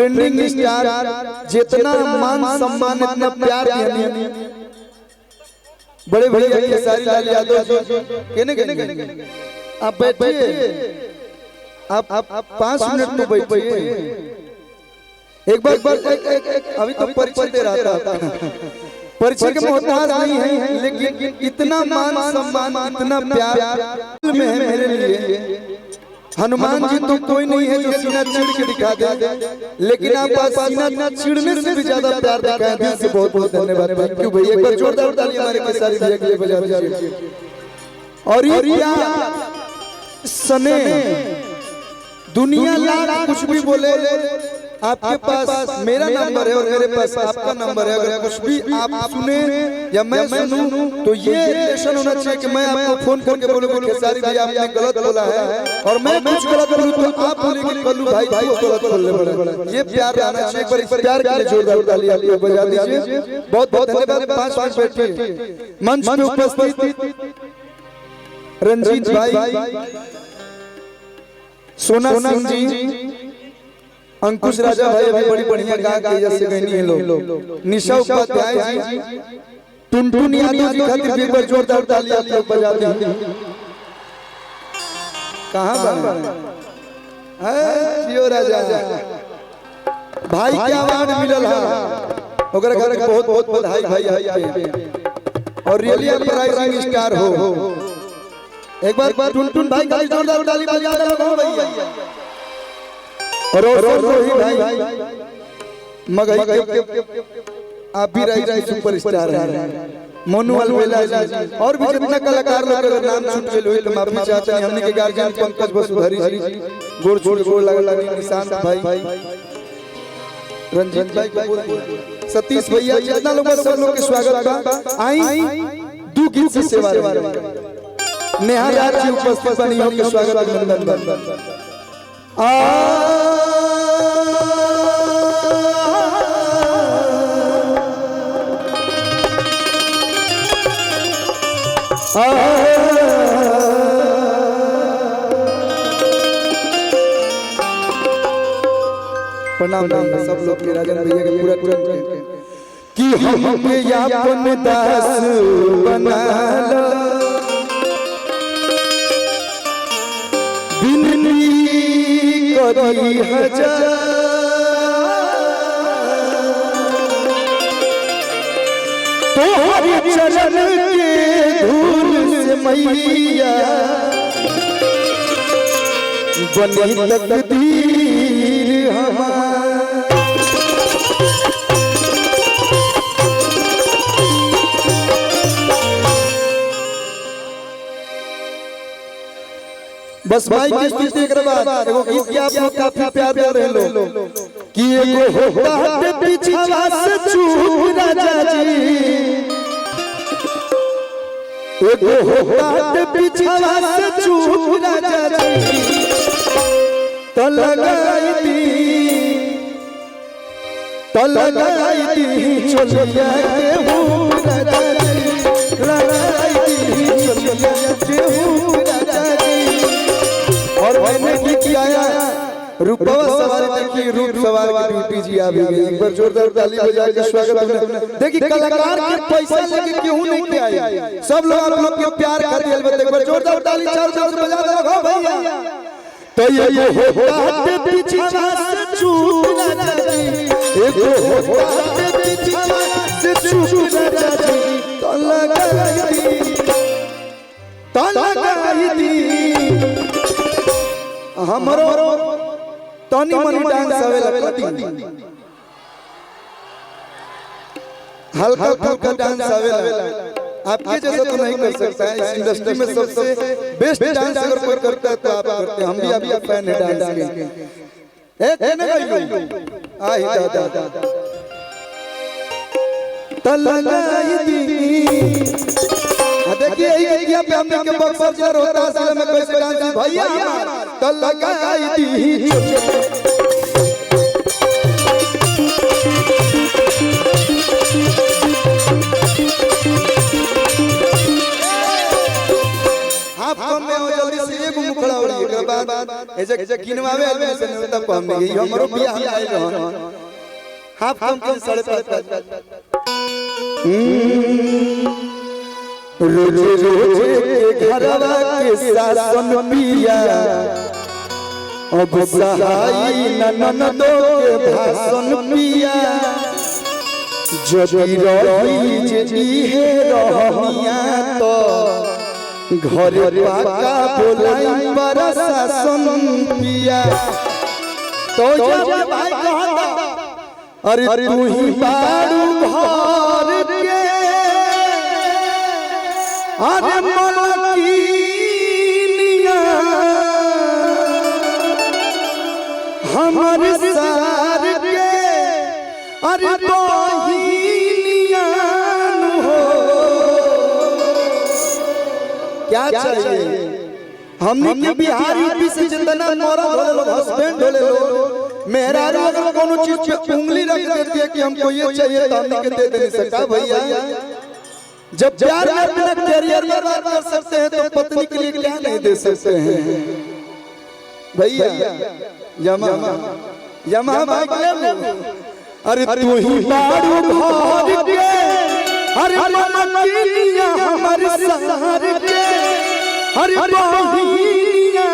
Trending star जितना मान सम्मान इतना प्यार दिया बड़े भैया खेसारी लाल यादव जी कहने आप बैठिए, आप 5 मिनट तो बैठिए। एक बार अभी तो परिचय दे रहा था, परिचय के मोहताज नहीं है, लेकिन इतना मान सम्मान इतना प्यार में है मेरे लिए। हनुमान जी तो कोई नहीं है जो सीना चिड़ के दिखा दे, लेकिन आप सीना चिड़ने से भी ज्यादा प्यार दिखाए। दिल से बहुत बहुत धन्यवाद। थैंक यू भैया, एक बार जोरदार ताली हमारे खेसारी भैया के लिए बजा दीजिए। और ये क्या सने दुनिया लाख कुछ भी बोले, आपके पास मेरा नंबर है और मेरे पास आपका नंबर है। अगर कुछ भी आप सुने या मैं सुनूं तो ये रिलेशन होना चाहिए कि मैं आपको फोन करके बोलूं खेसारी भैया आपने गलत बोला है, और मैं कुछ गलत बोलूं तो आप बोलेंगे कल्लू भाई तू गलत बोल। ये प्यार आना चाहिए। एक बार इस प्यार के लिए जोरदार ताली आप लोग बजा दीजिए। बहुत बहुत धन्यवाद। 5 मिनट बैठिए। मंच पे उपस्थित रंजीत भाई, सोना सिंह जी, अंकुश राजा भाई अभी बड़ी बढ़िया गा के जैसे गईनी है लोग, निशा उपाध्याय जी, टुनटुन यादव जी खातिर एक बार जोरदार ताली आप लोग बजा दीजिए। कहां बने है जियो राजा भाई के अवार्ड मिलल है, ओकरा घर बहुत बहुत बधाई भाई है और रियली प्राइजिंग स्टार हो। एक बार टुनटुन भाई का जोरदार ताली बजा दो भैया। और रोही भाई मगही आप भी रही सुपरस्टार हैं। मोनू अलवेला जी और भी जितना कलाकार लोग अगर नाम छूट गए लोग तो माफी चाहते हैं। हमने के गार्जियन पंकज वसुधरी जी, गोड़ छोड़ गोड़ लगा निशांत भाई, रंजीत भाई, सतीश भैया, जितना लोग सब लोग के स्वागत बा। आई दू गीत से सेवा नेहा राज जी उपस्थित बनी हो के स्वागत अभिनंदन। प्रणाम सब लोग के राजन भैया के पूरा कि हम यापन दास बना लो, बिनती करी हजार तोहरे चरण के धूल से मैया बनी तकदीर हमार। बस भाई की स्तुति के बाद एगो गीत के आप लोग काफी प्यार दे रहे लोग कि एगो होता है पिछवा से चूक राजा जी, एगो होता है पिछवा से चूक राजा जी, तो लगाई दी चलिया के हूँ राजा जी, लगाई दी चलिया के हूँ राजा जी। और मैंने किया रूपवा सवारी देखी, रूप सवार की ड्यूटी जी आ गई। एक बार जोरदार ताली बजा के स्वागत। देखिए कलाकार के पैसा लेके क्यों नहीं के आए, सब लोग आप लोग के प्यार खातिर अलबत्ता एक बार जोरदार ताली चारों तरफ से बजा दो भैया। तो ये होता है पिछवा से चूक राजा जी, एगो होता है पिछवा से चूक राजा जी, तो लगाई दी हमरो तनी मनी डांस आवेला, हल्का फुल्का डांस आवेला। आपके जैसा तो नहीं कर सकता है। इस इंडस्ट्री में सबसे बेस्ट डांस अगर कोई करता है तो आप करते हैं। हम भी आपके फैन है डांस के। एक ने गई आई दादा तलगाई दी। देखिए ये पे हमने के बक्सर जर होता है में कैसे डांस भैया तलगाई दी। आप कम में हो जल्दी से एक मुखड़ा उड़ी के बाद ऐसे किनवावे आदमी से न्यूनतम कम नहीं है हमरो बियाह में आइल रहो हाफ कम के 5.5 रोज रोज के घरवा के सासन पिया अब सहाई ननदो के भाषण पिया जदी रही जे इहे रहनिया तो घर पाका बोलाई प्रशासन पिया तो जब भाई कहता अरे तू ही बारू घर के अरे मलकिनिया हमर सार के अरे बहिनिया हो क्या चाहिए हमने के बिहार यूपी से जितना मरद होले लोग हस्बैंड होले लोग मेरा अगर कोनो चीज पे उंगली रख देती है कि हमको ये चाहिए तो हमने के दे नहीं सकता भैया जब प्यार में अपना करियर बर्बाद कर सकते हैं तो पत्नी के लिए क्या नहीं दे सकते हैं भैया यमा यमा भाई ले अरे तू ही बारू घर के अरे मलकिनिया हमर सहार के अरे बहिनिया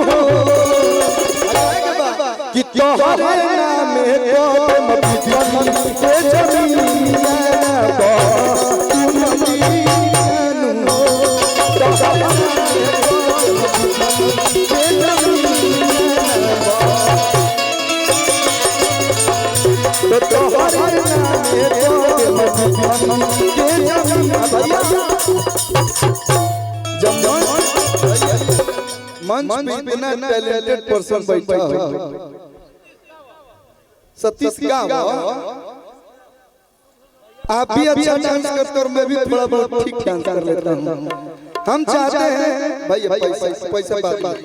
हो कि तोहरे नाम कदम बिछन के जमीनिया मंच पे इतना टैलेंटेड पर्सन बैठा है सतीश क्या आप भी अच्छा डांस करते और मैं भी थोड़ा बहुत ठीक डांस कर लेता हूँ हम चाहते हैं भैया पैसा बात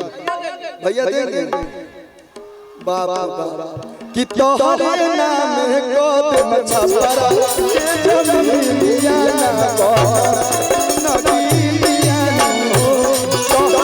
भैया देंगे बाप कि तोहरे नाम कदम छपरा के जमीनिया ना नगीनिया हो